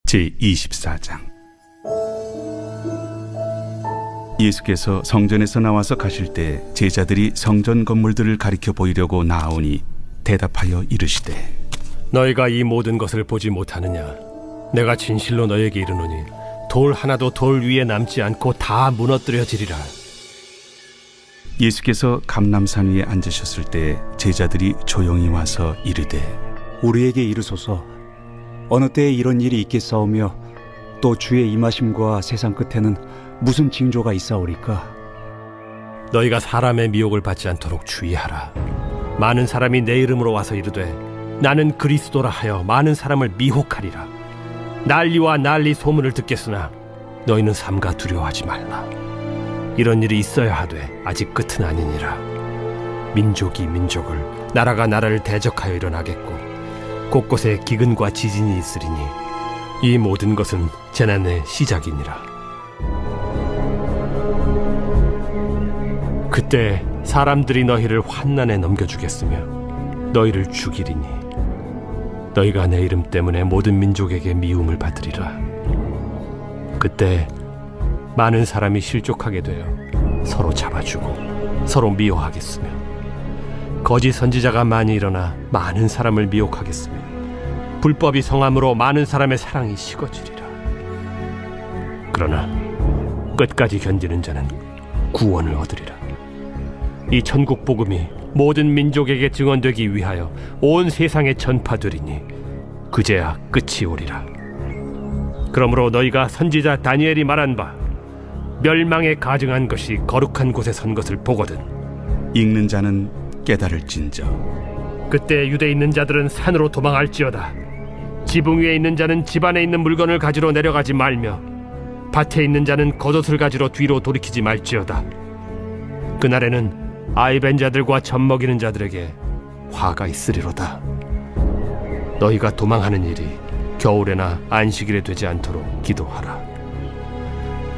제24장. 예수께서 성전에서 나와서 가실 때 제자들이 성전 건물들을 가리켜 보이려고 나아오니 대답하여 이르시되, 너희가 이 모든 것을 보지 못하느냐? 내가 진실로 너희에게 이르노니 돌 하나도 돌 위에 남지 않고 다 무너뜨려지리라. 예수께서 감람산 위에 앉으셨을 때 제자들이 조용히 와서 이르되, 우리에게 이르소서, 어느 때에 이런 일이 있겠사오며 또 주의 임하심과 세상 끝에는 무슨 징조가 있사오리까? 너희가 사람의 미혹을 받지 않도록 주의하라. 많은 사람이 내 이름으로 와서 이르되 나는 그리스도라 하여 많은 사람을 미혹하리라. 난리와 난리 소문을 듣겠으나 너희는 삼가 두려워하지 말라. 이런 일이 있어야 하되 아직 끝은 아니니라. 민족이 민족을, 나라가 나라를 대적하여 일어나겠고 곳곳에 기근과 지진이 있으리니 이 모든 것은 재난의 시작이니라. 그때 사람들이 너희를 환난에 넘겨주겠으며 너희를 죽이리니 너희가 내 이름 때문에 모든 민족에게 미움을 받으리라. 그때 많은 사람이 실족하게 되어 서로 잡아주고 서로 미워하겠으며 거짓 선지자가 많이 일어나 많은 사람을 미혹하겠으며 불법이 성함으로 많은 사람의 사랑이 식어지리라. 그러나 끝까지 견디는 자는 구원을 얻으리라. 이 천국 복음이 모든 민족에게 증언되기 위하여 온 세상에 전파되리니 그제야 끝이 오리라. 그러므로 너희가 선지자 다니엘이 말한 바 멸망에 가증한 것이 거룩한 곳에 선 것을 보거든 읽는 자는 깨달을진저. 그때 유대에 있는 자들은 산으로 도망할지어다. 지붕 위에 있는 자는 집 안에 있는 물건을 가지러 내려가지 말며 밭에 있는 자는 겉옷을 가지러 뒤로 돌이키지 말지어다. 그날에는 아이 벤 자들과 젖 먹이는 자들에게 화가 있으리로다. 너희가 도망하는 일이 겨울에나 안식일에 되지 않도록 기도하라.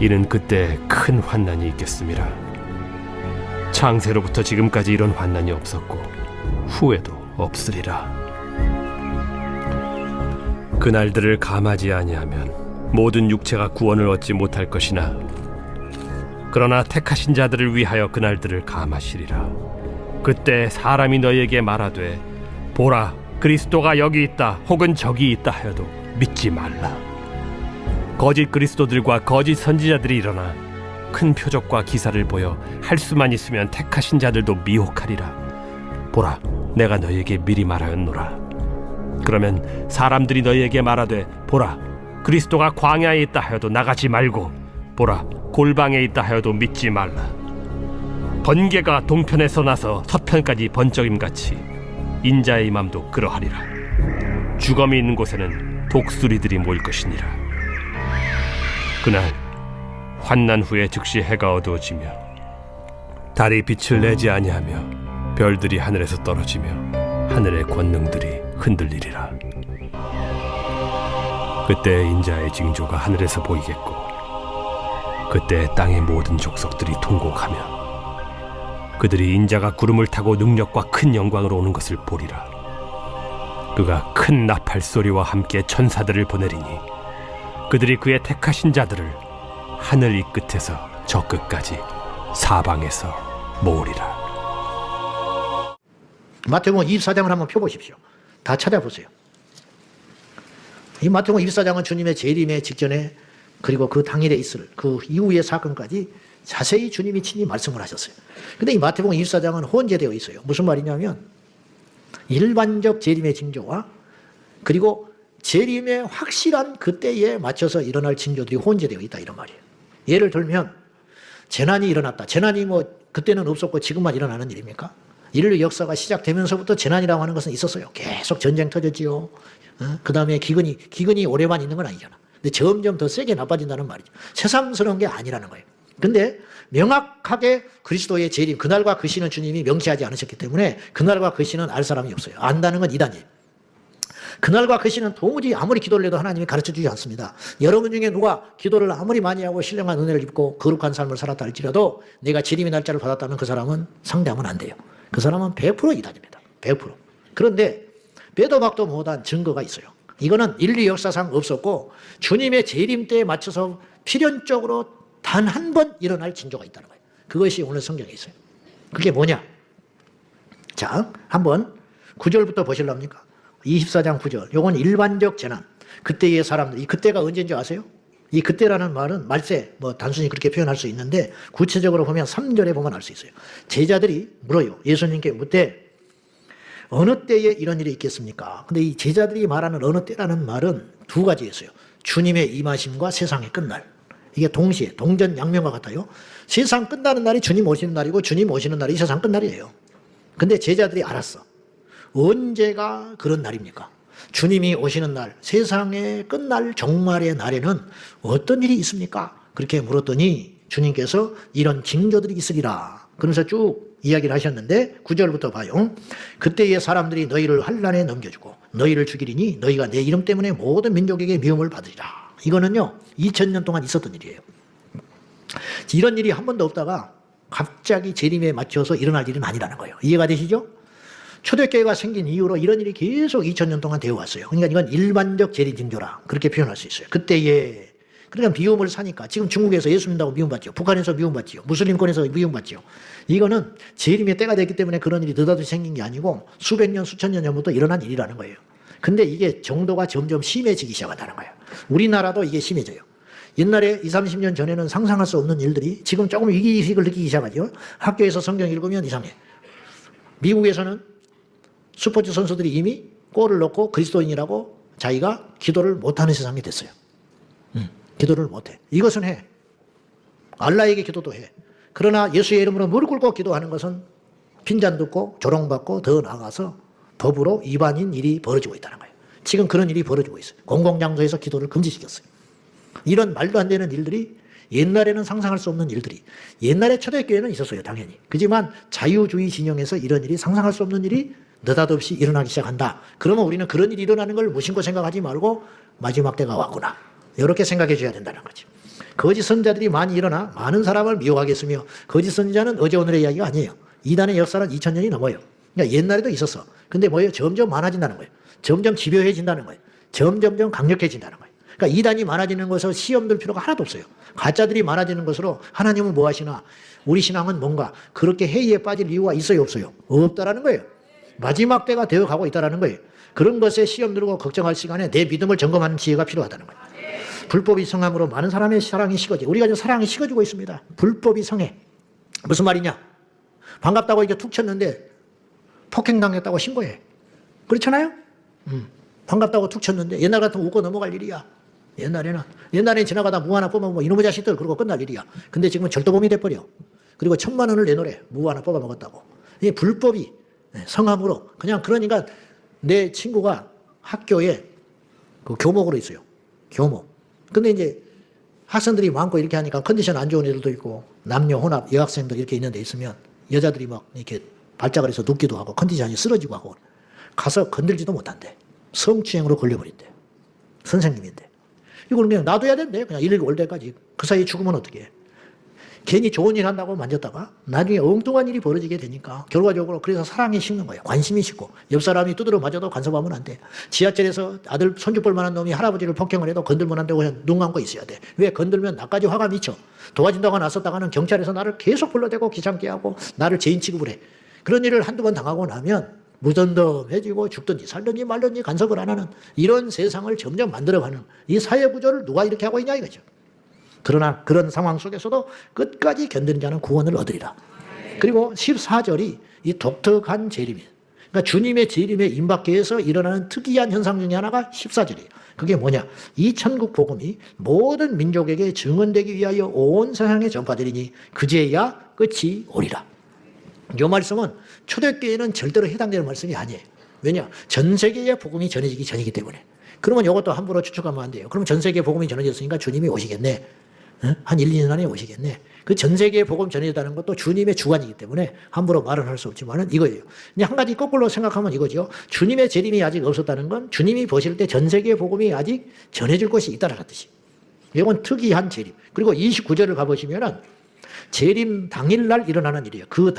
이는 그때 큰 환난이 있겠음이라. 창세로부터 지금까지 이런 환난이 없었고 후에도 없으리라. 그날들을 감하지 아니하면 모든 육체가 구원을 얻지 못할 것이나 그러나 택하신 자들을 위하여 그날들을 감하시리라. 그때 사람이 너희에게 말하되 보라, 그리스도가 여기 있다 혹은 저기 있다 하여도 믿지 말라. 거짓 그리스도들과 거짓 선지자들이 일어나 큰 표적과 기사를 보여 할 수만 있으면 택하신 자들도 미혹하리라. 보라, 내가 너희에게 미리 말하였노라. 그러면 사람들이 너희에게 말하되 보라, 그리스도가 광야에 있다 하여도 나가지 말고 보라, 골방에 있다 하여도 믿지 말라. 번개가 동편에서 나서 서편까지 번쩍임같이 인자의 임함도 그러하리라. 주검이 있는 곳에는 독수리들이 모일 것이니라. 그날 환난 후에 즉시 해가 어두워지며 달이 빛을 내지 아니하며 별들이 하늘에서 떨어지며 하늘의 권능들이 흔들리리라. 그때 인자의 징조가 하늘에서 보이겠고 그때 땅의 모든 족속들이 통곡하며 그들이 인자가 구름을 타고 능력과 큰 영광으로 오는 것을 보리라. 그가 큰 나팔 소리와 함께 천사들을 보내리니 그들이 그의 택하신 자들을 하늘 이 끝에서 저 끝까지 사방에서 모으리라. 마태복음 24장을 한번 펴보십시오. 다 찾아보세요. 이 마태복음 24장은 주님의 재림의 직전에 그리고 그 당일에 있을 그 이후의 사건까지 자세히 주님이 친히 말씀을 하셨어요. 근데 이 마태복음 24장은 혼재되어 있어요. 무슨 말이냐면 일반적 재림의 징조와 그리고 재림의 확실한 그때에 맞춰서 일어날 징조들이 혼재되어 있다 이런 말이에요. 예를 들면 재난이 일어났다. 재난이 뭐 그때는 없었고 지금만 일어나는 일입니까? 인류 역사가 시작되면서부터 재난이라고 하는 것은 있었어요. 계속 전쟁 터졌지요. 그 다음에 기근이 오래만 있는 건 아니잖아. 근데 점점 더 세게 나빠진다는 말이죠. 새삼스러운 게 아니라는 거예요. 근데 명확하게 그리스도의 재림, 그날과 그 시는 주님이 명시하지 않으셨기 때문에 그날과 그 시는 알 사람이 없어요. 안다는 건 이단이에요. 그날과 그 시는 도무지 아무리 기도를 해도 하나님이 가르쳐주지 않습니다. 여러분 중에 누가 기도를 아무리 많이 하고 신령한 은혜를 입고 거룩한 삶을 살았다 할지라도 내가 재림의 날짜를 받았다면 그 사람은 상대하면 안 돼요. 그 사람은 100% 이단입니다. 100%. 그런데 빼도 박도 못한 증거가 있어요. 이거는 인류 역사상 없었고 주님의 재림 때에 맞춰서 필연적으로 단 한 번 일어날 징조가 있다는 거예요. 그것이 오늘 성경에 있어요. 그게 뭐냐? 자, 한번 9절부터 보실랍니까? 24장 9절. 요건 일반적 재난. 그때의 사람들. 이 그때가 언제인지 아세요? 이 그때라는 말은 말세, 단순히 그렇게 표현할 수 있는데 구체적으로 보면 3절에 보면 알 수 있어요. 제자들이 물어요. 예수님께 묻되 어느 때에 이런 일이 있겠습니까? 근데 이 제자들이 말하는 어느 때라는 말은 두 가지였어요. 주님의 임하심과 세상의 끝날. 이게 동시에 동전양면과 같아요. 세상 끝나는 날이 주님 오시는 날이고 주님 오시는 날이 세상 끝날이에요. 근데 제자들이 알았어. 언제가 그런 날입니까? 주님이 오시는 날, 세상의 끝날 종말의 날에는 어떤 일이 있습니까? 그렇게 물었더니 주님께서 이런 징조들이 있으리라. 그러면서 쭉 이야기를 하셨는데 9절부터 봐요. 그때의 사람들이 너희를 환난에 넘겨주고 너희를 죽이리니 너희가 내 이름 때문에 모든 민족에게 미움을 받으리라. 이거는요 2000년 동안 있었던 일이에요. 이런 일이 한 번도 없다가 갑자기 재림에 맞춰서 일어날 일은 아니라는 거예요. 이해가 되시죠? 초대교회가 생긴 이후로 이런 일이 계속 2000년 동안 되어 왔어요. 그러니까 이건 일반적 재림 징조라 그렇게 표현할 수 있어요. 그때에 그러니까 미움을 사니까 지금 중국에서 예수 믿는다고 미움받죠. 북한에서 미움받죠. 무슬림권에서 미움받죠. 이거는 재림의 때가 됐기 때문에 그런 일이 느닷없이 생긴 게 아니고 수백 년, 수천 년 전부터 일어난 일이라는 거예요. 근데 이게 정도가 점점 심해지기 시작한다는 거예요. 우리나라도 이게 심해져요. 옛날에 20, 30년 전에는 상상할 수 없는 일들이 지금 조금 위기의식을 느끼기 시작하죠. 학교에서 성경 읽으면 이상해. 미국에서는 스포츠 선수들이 이미 골을 넣고 그리스도인이라고 자기가 기도를 못하는 세상이 됐어요. 기도를 못해. 이것은 해. 알라에게 기도도 해. 그러나 예수의 이름으로 무릎 꿇고 기도하는 것은 핀잔 듣고 조롱받고 더 나아가서 법으로 위반인 일이 벌어지고 있다는 거예요. 지금 그런 일이 벌어지고 있어요. 공공장소에서 기도를 금지시켰어요. 이런 말도 안 되는 일들이 옛날에는 상상할 수 없는 일들이 옛날에 초대교회는 있었어요. 당연히. 그렇지만 자유주의 진영에서 이런 일이 상상할 수 없는 일이 느닷없이 일어나기 시작한다. 그러면 우리는 그런 일이 일어나는 걸 무심코 생각하지 말고 마지막 때가 왔구나. 이렇게 생각해 줘야 된다는 거죠. 거짓 선자들이 많이 일어나 많은 사람을 미혹하게 했으며 거짓 선자는 어제 오늘의 이야기가 아니에요. 이단의 역사는 2000년이 넘어요. 그러니까 옛날에도 있었어. 근데 뭐예요? 점점 많아진다는 거예요. 점점 집요해진다는 거예요. 점점점 강력해진다는 거예요. 그러니까 이단이 많아지는 것으로 시험 들 필요가 하나도 없어요. 가짜들이 많아지는 것으로 하나님은 뭐 하시나? 우리 신앙은 뭔가 그렇게 해이에 빠질 이유가 있어요? 없어요? 없다라는 거예요. 마지막 때가 되어가고 있다는 거예요. 그런 것에 시험 들고 걱정할 시간에 내 믿음을 점검하는 지혜가 필요하다는 거예요. 불법이 성함으로 많은 사람의 사랑이 식어지. 우리가 지금 사랑이 식어지고 있습니다. 불법이 성해. 무슨 말이냐? 반갑다고 이렇게 툭 쳤는데 폭행당했다고 신고해. 그렇잖아요? 반갑다고 툭 쳤는데 옛날 같으면 웃고 넘어갈 일이야. 옛날에는 지나가다 무 하나 뽑아먹으면 이놈의 자식들 그러고 끝날 일이야. 근데 지금은 절도범이 돼버려. 그리고 1000만 원을 내놓으래. 무 하나 뽑아먹었다고. 이 불법이 성함으로 그냥 그러니까 내 친구가 학교에 그 교목으로 있어요. 교목. 근데 이제 학생들이 많고 이렇게 하니까 컨디션 안 좋은 애들도 있고 남녀 혼합 여학생들 이렇게 있는 데 있으면 여자들이 막 이렇게 발작을 해서 눕기도 하고 컨디션이 쓰러지고 하고 가서 건들지도 못한대. 성추행으로 걸려버린대. 선생님인데. 이걸 그냥 놔둬야 된대. 그냥 119 올 때까지. 그 사이에 죽으면 어떻게 해. 괜히 좋은 일 한다고 만졌다가 나중에 엉뚱한 일이 벌어지게 되니까 결과적으로 그래서 사랑이 식는 거예요. 관심이 식고 옆 사람이 두드려 맞아도 간섭하면 안 돼. 지하철에서 아들 손주볼 만한 놈이 할아버지를 폭행을 해도 건들면 안 되고 눈 감고 있어야 돼. 왜? 건들면 나까지 화가 미쳐. 도와준다고 나섰다가는 경찰에서 나를 계속 불러대고 귀찮게 하고 나를 죄인 취급을 해. 그런 일을 한두 번 당하고 나면 무덤덤해지고 죽든지 살든지 말든지 간섭을 안 하는 이런 세상을 점점 만들어가는 이 사회 구조를 누가 이렇게 하고 있냐 이거죠. 그러나 그런 상황 속에서도 끝까지 견디는 자는 구원을 얻으리라. 그리고 14절이 이 독특한 재림이에요. 그러니까 주님의 재림에 임박해 해서 일어나는 특이한 현상 중에 하나가 14절이에요. 그게 뭐냐? 이 천국 복음이 모든 민족에게 증언되기 위하여 온 세상에 전파되리니 그제야 끝이 오리라. 이 말씀은 초대교회는 절대로 해당되는 말씀이 아니에요. 왜냐? 전 세계에 복음이 전해지기 전이기 때문에. 그러면 이것도 함부로 추측하면 안 돼요. 그럼 전 세계에 복음이 전해졌으니까 주님이 오시겠네. 한 1, 2년 안에 오시겠네. 그 전 세계에 복음 전해졌다는 것도 주님의 주관이기 때문에 함부로 말은 할 수 없지만은 이거예요. 그냥 한 가지 거꾸로 생각하면 이거죠. 주님의 재림이 아직 없었다는 건 주님이 보실 때 전 세계의 복음이 아직 전해질 것이 있다라는 뜻이. 이건 특이한 재림. 그리고 29절을 가보시면은 재림 당일날 일어나는 일이에요. 그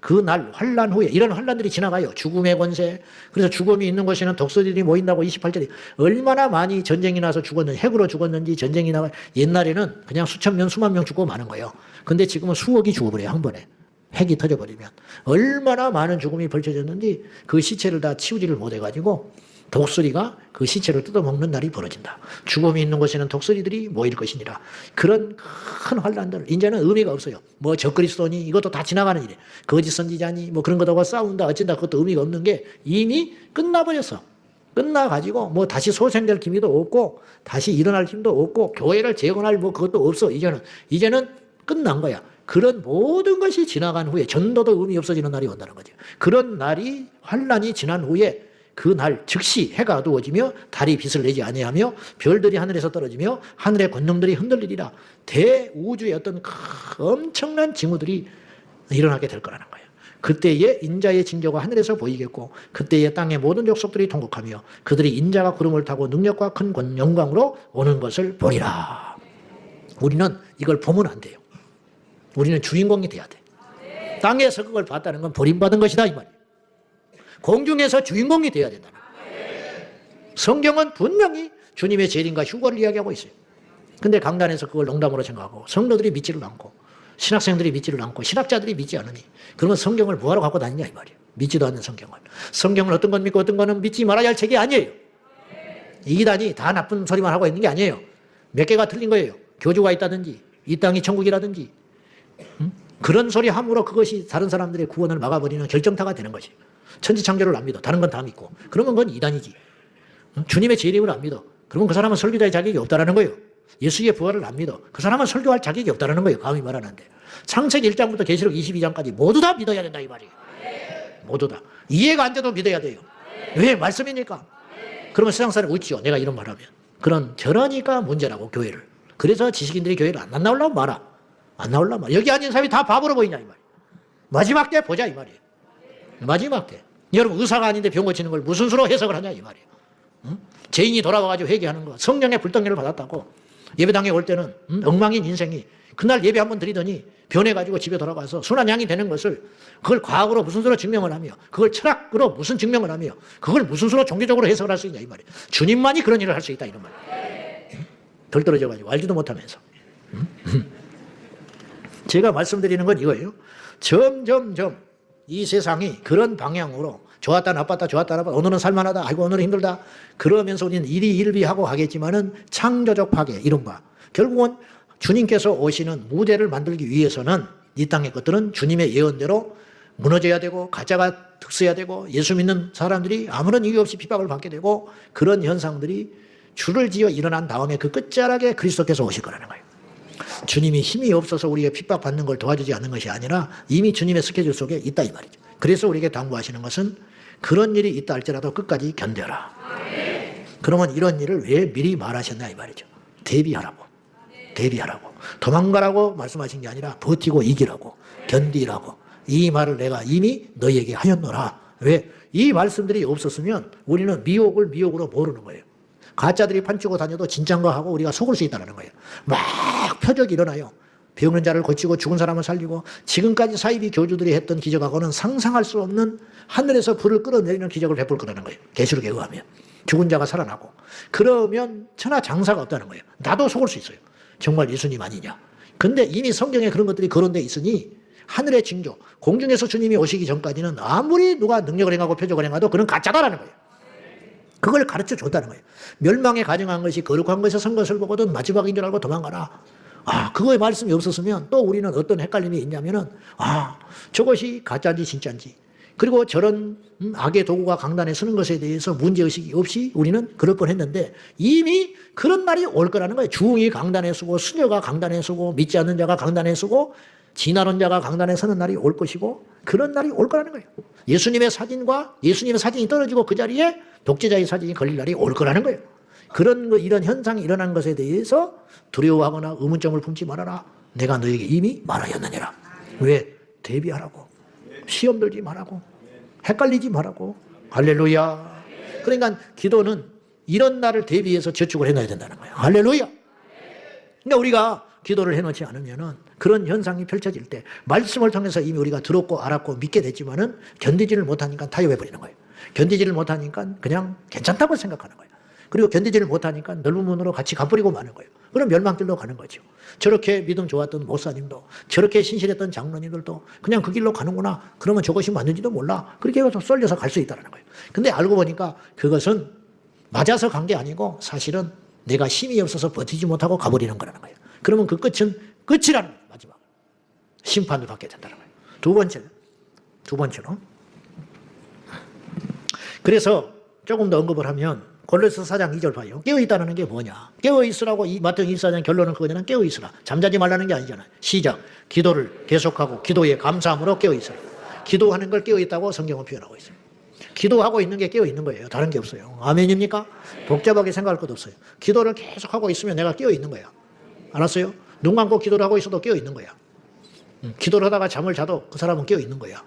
그 날 환란 후에 이런 환란들이 지나가요. 죽음의 권세. 그래서 죽음이 있는 곳에는 독수리들이 모인다고 28절에 얼마나 많이 전쟁이 나서 죽었는지, 핵으로 죽었는지 전쟁이 나가. 옛날에는 그냥 수천 명 수만 명 죽고 마는 거예요. 근데 지금은 수억이 죽어버려요. 한 번에. 핵이 터져버리면. 얼마나 많은 죽음이 벌쳐졌는지 그 시체를 다 치우지를 못해가지고 독수리가 그 시체를 뜯어먹는 날이 벌어진다. 죽음이 있는 곳에는 독수리들이 모일 것이니라. 그런 큰 환란들 이제는 의미가 없어요. 뭐 적그리스도니 이것도 다 지나가는 일이에요. 거짓 선지자니 뭐 그런 것하고 싸운다 어쩐다 그것도 의미가 없는 게 이미 끝나버렸어. 끝나가지고 뭐 다시 소생될 기미도 없고 다시 일어날 힘도 없고 교회를 재건할 뭐 그것도 없어. 이제는 끝난 거야. 그런 모든 것이 지나간 후에 전도도 의미 없어지는 날이 온다는 거죠. 그런 날이 환란이 지난 후에 그 날 즉시 해가 어두워지며 달이 빛을 내지 아니하며 별들이 하늘에서 떨어지며 하늘의 권능들이 흔들리리라. 대우주의 어떤 엄청난 징후들이 일어나게 될 거라는 거예요. 그때에 인자의 징조가 하늘에서 보이겠고 그때에 땅의 모든 족속들이 통곡하며 그들이 인자가 구름을 타고 능력과 큰 영광으로 오는 것을 보리라. 우리는 이걸 보면 안 돼요. 우리는 주인공이 돼야 돼. 땅에서 그걸 봤다는 건 버림받은 것이다 이 말이에요. 공중에서 주인공이 돼야 된다는 거예요. 성경은 분명히 주님의 재림과 휴거를 이야기하고 있어요. 근데 강단에서 그걸 농담으로 생각하고 성도들이 믿지를 않고 신학생들이 믿지를 않고 신학자들이 믿지 않으니 그러면 성경을 뭐하러 갖고 다니냐 이 말이에요. 믿지도 않는 성경을. 성경은 어떤 건 믿고 어떤 거는 믿지 말아야 할 책이 아니에요. 이단이 다 나쁜 소리만 하고 있는 게 아니에요. 몇 개가 틀린 거예요. 교주가 있다든지 이 땅이 천국이라든지 그런 소리 함으로 그것이 다른 사람들의 구원을 막아버리는 결정타가 되는 것이에요. 천지창조를 안 믿어. 다른 건 다 믿고. 그러면 그건 이단이지. 주님의 재림을 안 믿어. 그러면 그 사람은 설교자의 자격이 없다라는 거예요. 예수의 부활을 안 믿어. 그 사람은 설교할 자격이 없다라는 거예요. 감히 말하는데. 창세기 1장부터 계시록 22장까지 모두 다 믿어야 된다 이 말이에요. 모두 다. 이해가 안 돼도 믿어야 돼요. 왜? 말씀이니까. 그러면 세상 사람이 웃지요. 내가 이런 말하면. 저러니까 문제라고 교회를. 그래서 지식인들이 교회를 안 나오려고 말아. 안 나오려고 말아. 여기 앉은 사람이 다 바보로 보이냐 이 말이에요. 마지막 때 보자 이 말이에요. 마지막 때. 여러분 의사가 아닌데 병 고치는 걸 무슨 수로 해석을 하냐 이 말이에요. 응? 죄인이 돌아와가지고 회개하는 거. 성령의 불덩이를 받았다고. 예배당에 올 때는 엉망인 인생이 그날 예배 한번 드리더니 변해가지고 집에 돌아가서 순한 양이 되는 것을 그걸 과학으로 무슨 수로 증명을 하며 그걸 철학으로 무슨 증명을 하며 그걸 무슨 수로 종교적으로 해석을 할 수 있냐 이 말이에요. 주님만이 그런 일을 할 수 있다 이런 말이에요. 응? 덜 떨어져가지고 알지도 못하면서. 응? 제가 말씀드리는 건 이거예요. 점점점 이 세상이 그런 방향으로 좋았다 나빴다 좋았다 나빴다 오늘은 살만하다 아이고 오늘은 힘들다 그러면서 우리는 일희일비하고 하겠지만은 창조적 파괴 이른바 결국은 주님께서 오시는 무대를 만들기 위해서는 이 땅의 것들은 주님의 예언대로 무너져야 되고 가짜가 득세해야 되고 예수 믿는 사람들이 아무런 이유 없이 핍박을 받게 되고 그런 현상들이 줄을 지어 일어난 다음에 그 끝자락에 그리스도께서 오실 거라는 거예요. 주님이 힘이 없어서 우리가 핍박받는 걸 도와주지 않는 것이 아니라 이미 주님의 스케줄 속에 있다 이 말이죠. 그래서 우리에게 당부하시는 것은 그런 일이 있다 할지라도 끝까지 견뎌라. 그러면 이런 일을 왜 미리 말하셨냐 이 말이죠. 대비하라고. 대비하라고. 도망가라고 말씀하신 게 아니라 버티고 이기라고. 견디라고. 이 말을 내가 이미 너희에게 하였노라. 왜? 이 말씀들이 없었으면 우리는 미혹을 미혹으로 모르는 거예요. 가짜들이 판치고 다녀도 진짜인 거 하고 우리가 속을 수 있다는 거예요. 막 표적이 일어나요. 병든 자를 고치고 죽은 사람을 살리고 지금까지 사이비 교주들이 했던 기적하고는 상상할 수 없는 하늘에서 불을 끌어내리는 기적을 베풀 거라는 거예요. 계시록에 의하면. 죽은 자가 살아나고. 그러면 천하장사가 없다는 거예요. 나도 속을 수 있어요. 정말 예수님 아니냐. 근데 이미 성경에 그런 것들이 거론되어 있으니 하늘의 징조, 공중에서 주님이 오시기 전까지는 아무리 누가 능력을 행하고 표적을 행해도 그는 가짜다라는 거예요. 그걸 가르쳐 줬다는 거예요. 멸망에 가증한 것이 거룩한 것에 선 것을 보거든 마지막인 줄 알고 도망가라. 그거에 말씀이 없었으면 또 우리는 어떤 헷갈림이 있냐면은 저것이 가짜인지 진짜인지 그리고 저런 악의 도구가 강단에 서는 것에 대해서 문제의식이 없이 우리는 그럴 뻔했는데 이미 그런 날이 올 거라는 거예요. 중이 강단에 서고 수녀가 강단에 서고 믿지 않는 자가 강단에 서고 진화론 자가 강단에 서는 날이 올 것이고 그런 날이 올 거라는 거예요. 예수님의 사진과 예수님의 사진이 떨어지고 그 자리에 독재자의 사진이 걸릴 날이 올 거라는 거예요. 이런 현상이 일어난 것에 대해서 두려워하거나 의문점을 품지 말아라. 내가 너에게 이미 말하였느니라. 왜? 대비하라고. 시험 들지 말라고. 헷갈리지 말라고. 할렐루야. 그러니까 기도는 이런 날을 대비해서 저축을 해놔야 된다는 거예요. 할렐루야. 그러니까 우리가 기도를 해놓지 않으면은 그런 현상이 펼쳐질 때 말씀을 통해서 이미 우리가 들었고 알았고 믿게 됐지만은 견디지를 못하니까 타협해버리는 거예요. 견디지를 못하니까 그냥 괜찮다고 생각하는 거예요. 그리고 견디지를 못하니까 넓은 문으로 같이 가버리고 마는 거예요. 그럼 멸망길로 가는 거죠. 저렇게 믿음 좋았던 목사님도 저렇게 신실했던 장로님들도 그냥 그 길로 가는구나. 그러면 저것이 맞는지도 몰라. 그렇게 해서 쏠려서 갈 수 있다는 거예요. 근데 알고 보니까 그것은 맞아서 간 게 아니고 사실은 내가 힘이 없어서 버티지 못하고 가버리는 거라는 거예요. 그러면 그 끝은 끝이라는 거예요. 마지막 심판을 받게 된다는 거예요. 두 번째로 그래서 조금 더 언급을 하면 골로새 4장 2절 봐요. 깨어있다는 게 뭐냐. 깨어있으라고 이 마태복음 24장 결론은 그거잖아. 깨어있으라. 잠자지 말라는 게 아니잖아요. 시작. 기도를 계속하고 기도에 감사함으로 깨어있으라. 기도하는 걸 깨어있다고 성경은 표현하고 있어요. 기도하고 있는 게 깨어있는 거예요. 다른 게 없어요. 아멘입니까? 복잡하게 생각할 것도 없어요. 기도를 계속하고 있으면 내가 깨어있는 거야. 알았어요? 눈 감고 기도를 하고 있어도 깨어있는 거야. 기도를 하다가 잠을 자도 그 사람은 깨어있는 거야.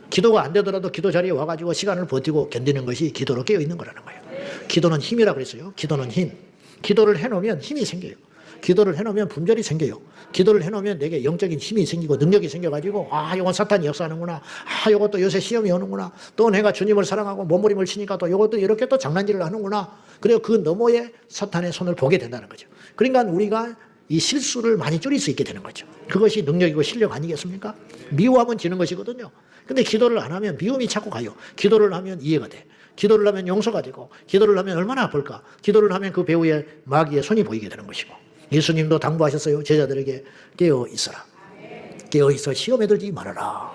기도가 안 되더라도 기도 자리에 와가지고 시간을 버티고 견디는 것이 기도로 깨어있는 거라는 거예요. 기도는 힘이라 그랬어요. 기도는 힘. 기도를 해놓으면 힘이 생겨요. 기도를 해놓으면 분별이 생겨요. 기도를 해놓으면 내게 영적인 힘이 생기고 능력이 생겨가지고 이건 사탄이 역사하는구나. 이것도 요새 시험이 오는구나. 또 내가 주님을 사랑하고 몸부림을 치니까 또 이것도 이렇게 또 장난질을 하는구나. 그리고 그 너머에 사탄의 손을 보게 된다는 거죠. 그러니까 우리가 이 실수를 많이 줄일 수 있게 되는 거죠. 그것이 능력이고 실력 아니겠습니까? 미워하면 지는 것이거든요. 근데 기도를 안 하면 미움이 자꾸 가요. 기도를 하면 이해가 돼. 기도를 하면 용서가 되고, 기도를 하면 얼마나 아플까. 기도를 하면 그 배후에 마귀의 손이 보이게 되는 것이고. 예수님도 당부하셨어요. 제자들에게 깨어 있어라. 깨어 있어 시험에 들지 말아라.